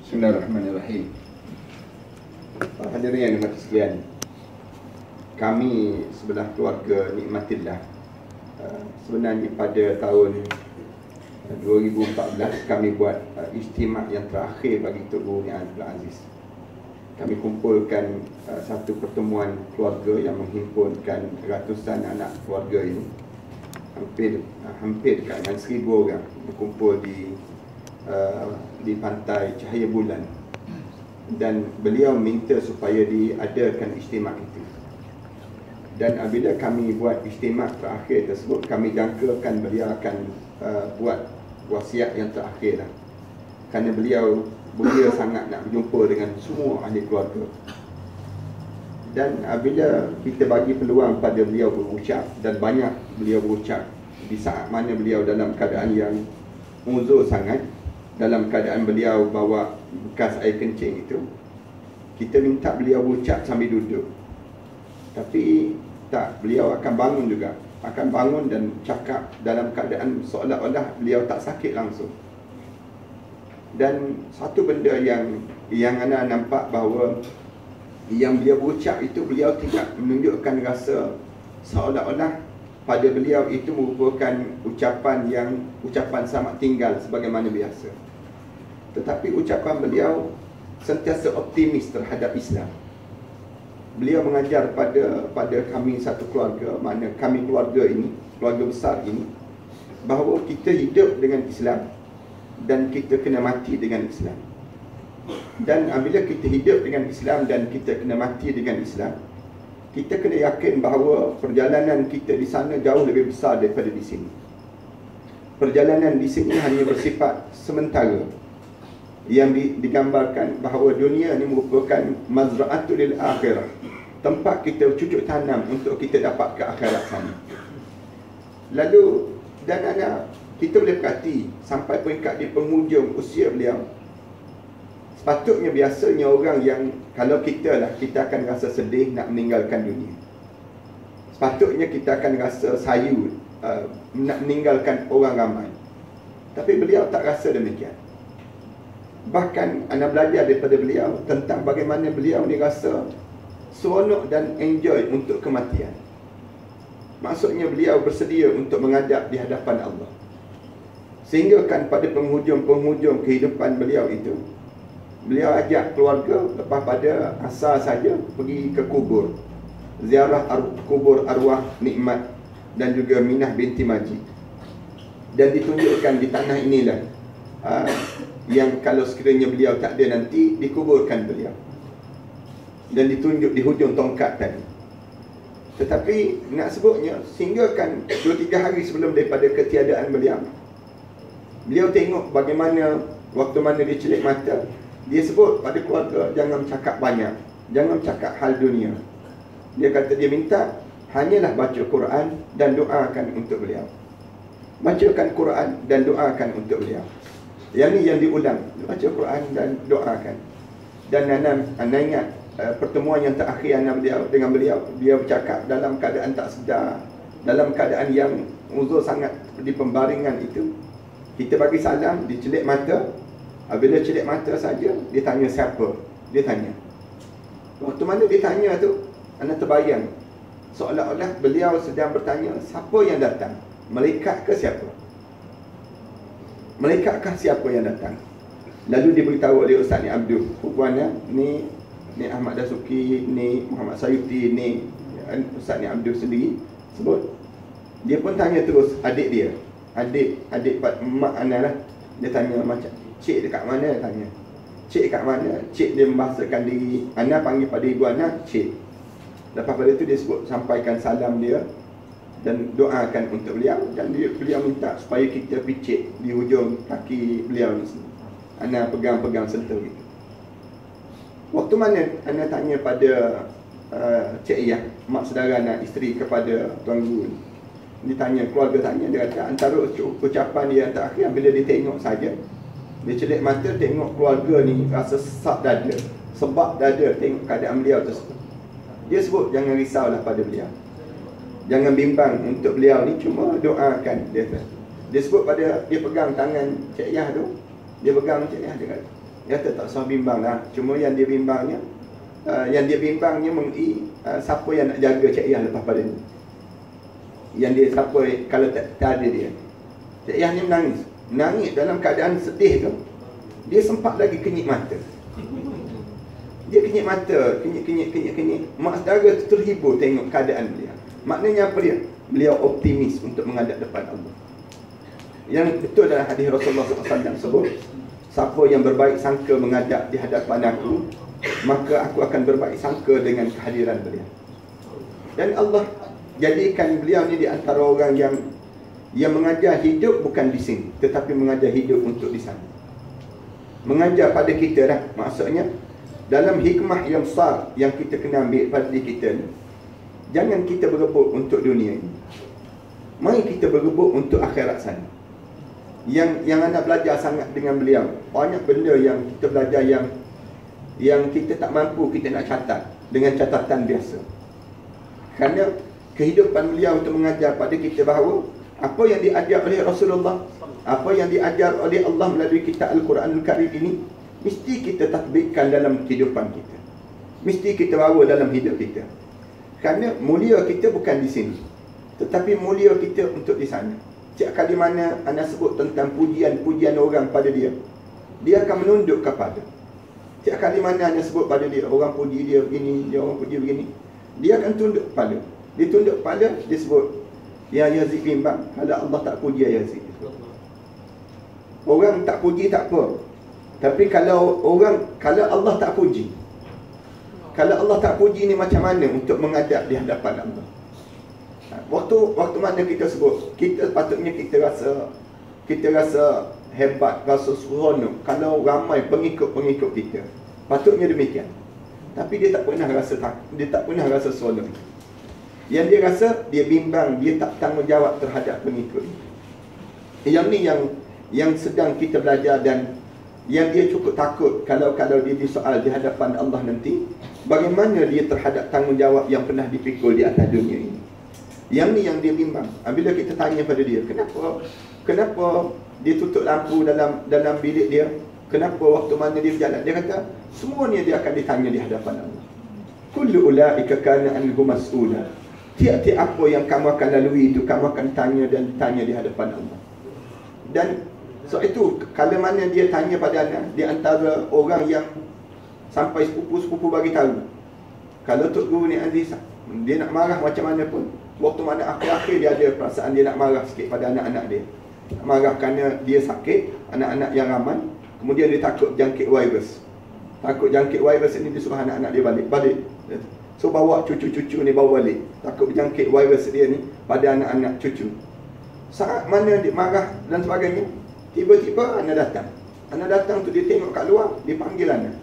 Bismillahirrahmanirrahim. Hadirin yang dirahmati sekalian, kami sebelah keluarga Nikmatillah, sebenarnya pada tahun 2014 kami buat istimak yang terakhir bagi Tok Guru Ni Abdul Aziz. Kami kumpulkan satu pertemuan keluarga yang menghimpunkan ratusan anak keluarga ini, hampir dekat dengan 1000 orang berkumpul di pantai Cahaya Bulan, dan beliau minta supaya diadakan istimak itu. Dan apabila kami buat istimak terakhir tersebut, kami jangkakan beliau akan buat wasiat yang terakhir lah. Kerana beliau beria sangat nak berjumpa dengan semua ahli keluarga. Dan apabila kita bagi peluang pada beliau berucap, dan banyak beliau berucap di saat mana beliau dalam keadaan yang uzur sangat, dalam keadaan beliau bawa bekas air kencing itu, kita minta beliau berucap sambil duduk. Tapi tak, beliau akan bangun juga, akan bangun dan cakap dalam keadaan seolah-olah beliau tak sakit langsung. Dan satu benda yang anda nampak bahawa yang beliau berucap itu, beliau tidak menunjukkan rasa seolah-olah pada beliau itu merupakan ucapan selamat tinggal sebagaimana biasa. Tetapi ucapan beliau sentiasa optimis terhadap Islam. Beliau mengajar pada kami satu keluarga, mana kami keluarga ini, keluarga besar ini, bahawa kita hidup dengan Islam dan kita kena mati dengan Islam. Dan apabila kita hidup dengan Islam dan kita kena mati dengan Islam, kita kena yakin bahawa perjalanan kita di sana jauh lebih besar daripada di sini. Perjalanan di sini hanya bersifat sementara, yang digambarkan bahawa dunia ini merupakan mazra'atul lil akhirah, tempat kita cucuk tanam untuk kita dapat ke akhirat sana. Lalu dan kita boleh perhati sampai peringkat di penghujung usia beliau, sepatutnya biasanya orang yang, kalau kita akan rasa sedih nak meninggalkan dunia. Sepatutnya kita akan rasa sayu nak meninggalkan orang ramai. Tapi beliau tak rasa demikian. Bahkan anda belajar daripada beliau tentang bagaimana beliau ni rasa seronok dan enjoy untuk kematian. Maksudnya beliau bersedia untuk menghadap di hadapan Allah. Sehingga kan pada penghujung kehidupan beliau itu, beliau ajak keluarga lepas pada asal saja pergi ke kubur, ziarah kubur arwah Nikmat dan juga Minah binti Majid. Dan ditunjukkan di tanah inilah yang kalau sekiranya beliau tak ada nanti, dikuburkan beliau. Dan ditunjuk di hujung tongkat tadi. Tetapi nak sebutnya, sehingga kan 2-3 hari sebelum daripada ketiadaan beliau, beliau tengok bagaimana waktu mana dia celik mata, dia sebut pada keluarga, jangan cakap banyak, jangan cakap hal dunia. Dia kata, dia minta hanyalah baca Quran dan doakan untuk beliau. Bacakan Quran dan doakan untuk beliau. Yang ni yang diulang, baca Quran dan doakan. Dan anda ingat pertemuan yang terakhir dengan beliau, dia bercakap dalam keadaan tak sedar, dalam keadaan yang uzur sangat di pembaringan itu. Kita bagi salam, dia celik mata. Bila celik mata saja, dia tanya siapa. Dia tanya. Waktu mana dia tanya tu, anda terbayang seolah-olah beliau sedang bertanya, siapa yang datang? Malaikat ke siapa? Malaikatkah siapa yang datang? Lalu diberitahu oleh Ustaz Ni Abdul, puannya ni Ahmad Dasuki, ni Muhammad Sayuti, ni Ustaz Ni Abdul sendiri sebut. Dia pun tanya terus adik dia, adik mak Ana lah. Dia tanya macam, cik dekat mana? Tanya, cik dekat mana? Cik dia membahasakan diri, Ana panggil pada ibu Ana cik. Lepas pada itu dia sebut, sampaikan salam dia dan doakan untuk beliau. Dan beliau minta supaya kita picit di hujung kaki beliau ni sini. Ana pegang sentuh gitu. Waktu mana Ana tanya pada Cik Iyah, mak saudara anak isteri kepada Tuan Guru ni, dia tanya, keluarga tanya, dia kata antara ucapan dia yang terakhir, bila dia tengok saja, dia celik mata tengok keluarga ni rasa sesak dada, sebab dada tengok keadaan beliau tersebut. Dia sebut, jangan risaulah pada beliau, jangan bimbang untuk beliau ni, cuma doakan dia. Dia sebut pada, dia pegang tangan Cik Yah tu, dia pegang Cik Yah, dia kata, Dia kata tak usah bimbang lah. Cuma yang dia bimbangnya siapa yang nak jaga Cik Yah lepas pada ni. Yang dia siapa kalau tak ada dia. Cik Yah ni menangis dalam keadaan sedih tu. Dia sempat lagi kenyit mata. Dia kenyit mata, kenyit. Mak saudara tu terhibur tengok keadaan beliau. Maknanya apa dia? Beliau optimis untuk menghadap depan Allah. Yang betul dalam hadis Rasulullah SAW sebut, siapa yang berbaik sangka menghadap di hadapan aku, maka aku akan berbaik sangka dengan kehadiran beliau. Dan Allah jadikan beliau ni di antara orang yang mengajar hidup bukan di sini, tetapi mengajar hidup untuk di sana. Mengajar pada kita dah. Maksudnya dalam hikmah yang besar yang kita kena ambil pada diri kita ni, jangan kita berebut untuk dunia ini. Mari kita berebut untuk akhirat sana. Yang anda belajar sangat dengan beliau. Banyak benda yang kita belajar yang kita tak mampu kita nak catat dengan catatan biasa. Kerana kehidupan beliau untuk mengajar pada kita bahawa apa yang diajar oleh Rasulullah, apa yang diajar oleh Allah melalui kitab Al-Quranul Karim ini, mesti kita tatbikkan dalam kehidupan kita. Mesti kita bawa dalam hidup kita. Kerana mulia kita bukan di sini, tetapi mulia kita untuk di sana. Setiap kali mana anda sebut tentang pujian-pujian orang pada dia, dia akan menunduk kepada. Setiap kali mana anda sebut pada dia, orang puji dia begini, dia orang puji begini, dia akan tunduk pada. Dia tunduk pada, dia sebut, ya Yazid bimbang, kalau Allah tak puji ya Yazid. Orang tak puji tak apa. Tapi kalau Allah tak puji, kalau Allah tak puji ni macam mana untuk menghadap di hadapan Allah? Waktu mana kita sebut, kita patutnya kita rasa hebat, rasa seronok kalau ramai pengikut-pengikut kita. Patutnya demikian. Tapi dia tak pernah rasa seronok. Yang dia rasa, dia bimbang, dia tak tanggungjawab terhadap pengikut. Yang ni yang sedang kita belajar, dan yang dia cukup takut kalau dia disoal di hadapan Allah nanti, bagaimana dia terhadap tanggungjawab yang pernah dipikul di atas dunia ini. Yang ni yang dia bimbang. Bila kita tanya pada dia, kenapa dia tutup lampu dalam bilik dia, kenapa waktu mana dia berjalan, dia kata semuanya dia akan ditanya di hadapan Allah. Kullu ulaika kana anhu mas'ula. Tiap-tiap apa yang kamu akan lalui itu kamu akan ditanya di hadapan Allah. Dan so itu, kalau mana dia tanya pada anak, di antara orang yang sampai sepupu-sepupu bagi tahu, kalau Tok Guru ni Aziz, dia nak marah macam mana pun, waktu mana akhir-akhir dia ada perasaan dia nak marah sikit pada anak-anak dia. Nak marah kerana dia sakit, anak-anak yang ramai, kemudian dia takut jangkit virus. Takut jangkit virus ini, dia suruh anak-anak dia balik. So bawa cucu-cucu ni bawa balik. Takut berjangkit virus dia ni pada anak-anak cucu. Saat mana dia marah dan sebagainya, tiba-tiba anak datang. Anak datang tu dia tengok kat luar, dia panggil anak.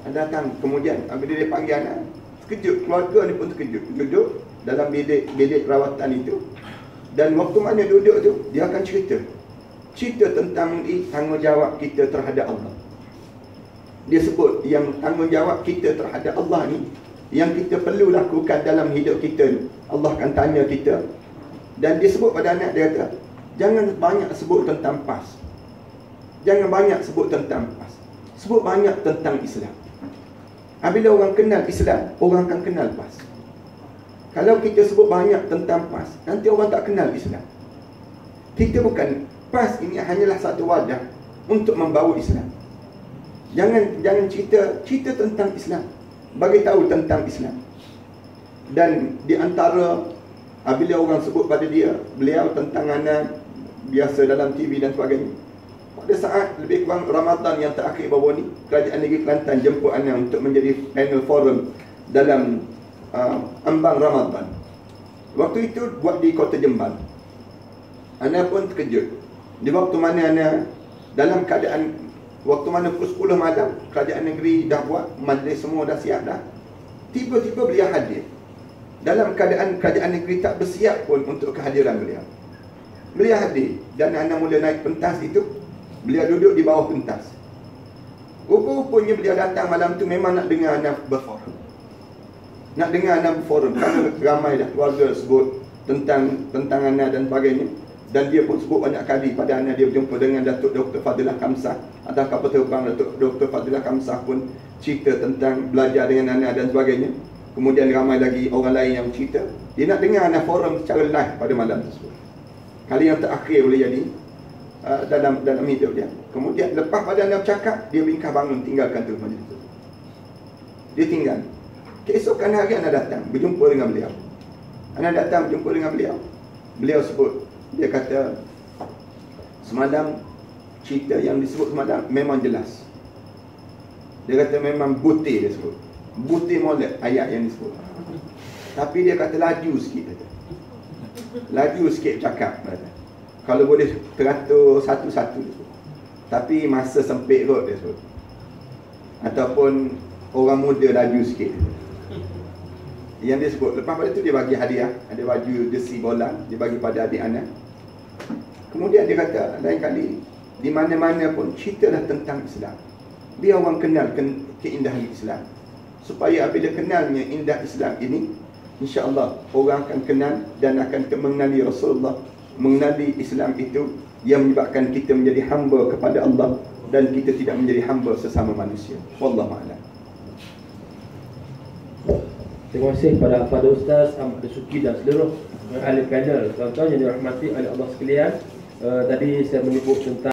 Anak datang, kemudian bila dia panggil anak, terkejut, keluarga ni pun terkejut. Duduk dalam bilik rawatan itu. Dan waktu mana duduk tu, dia akan cerita tentang tanggungjawab kita terhadap Allah. Dia sebut yang tanggungjawab kita terhadap Allah ni, yang kita perlu lakukan dalam hidup kita ni, Allah akan tanya kita. Dan dia sebut pada anak, dia kata, jangan banyak sebut tentang PAS. Jangan banyak sebut tentang PAS. Sebut banyak tentang Islam. Bila orang kenal Islam, orang akan kenal PAS. Kalau kita sebut banyak tentang PAS, nanti orang tak kenal Islam. Kita bukan, PAS ini hanyalah satu wadah untuk membawa Islam. Jangan cerita tentang Islam. Bagi tahu tentang Islam. Dan di antara bila orang sebut pada beliau tentang anak biasa dalam TV dan sebagainya, pada saat lebih kurang Ramadan yang terakhir baru ni, Kerajaan Negeri Kelantan jemput anak untuk menjadi panel forum dalam ambang Ramadan. Waktu itu buat di Kota Jembal. Anak pun terkejut. Di waktu mana anak dalam keadaan, waktu mana pukul 10 malam, Kerajaan Negeri dah buat, majlis semua dah siap dah, tiba-tiba beliau hadir. Dalam keadaan Kerajaan Negeri tak bersiap pun untuk kehadiran beliau. Beliau hadir. Dan anak mula naik pentas itu, beliau duduk di bawah pentas. Rupa-rupanya beliau datang malam tu memang nak dengar anak berforum. Nak dengar anak berforum. Kerana ramai dah keluarga sebut tentang anak dan sebagainya. Dan dia pun sebut banyak kali pada anak dia berjumpa dengan Datuk Dr. Fadilah Kamsah atas kapal terbang. Datuk Dr. Fadilah Kamsah pun cerita tentang belajar dengan anak dan sebagainya. Kemudian ramai lagi orang lain yang cerita. Dia nak dengar anak forum secara live pada malam tersebut. Kali yang terakhir boleh jadi dalam hidup dia. Kemudian lepas pada anak bercakap, dia bingkah bangun tinggalkan tu majlis itu. Dia tinggal. Keesokan hari anak datang berjumpa dengan beliau. Anak datang berjumpa dengan beliau. Beliau sebut, dia kata semalam cerita yang disebut semalam memang jelas. Dia kata memang butir dia sebut. Butir molek ayat yang disebut. Tapi dia kata laju sikit kata. Laju sikit cakap kata. Kalau boleh teratur satu-satu dia sebut. Tapi masa sempit kot dia sebut. Ataupun orang muda laju sikit. Yang dia sebut. Lepas pada itu dia bagi hadiah. Ada baju jersey bola. Dia bagi pada adik anak. Kemudian dia kata lain kali di mana-mana pun ceritalah tentang Islam. Biar orang kenal keindahan Islam. Supaya apabila kenalnya indah Islam ini, insya-Allah orang akan kenal dan akan mengenali Rasulullah, mengenali Islam itu yang menyebabkan kita menjadi hamba kepada Allah dan kita tidak menjadi hamba sesama manusia. Wallahu a'lam. Terima kasih kepada Fadil Ustaz Ahmad Dasuki dan seluruh ahli panel. Tuan-tuan yang dirahmati oleh Allah sekalian, tadi saya menyebut tentang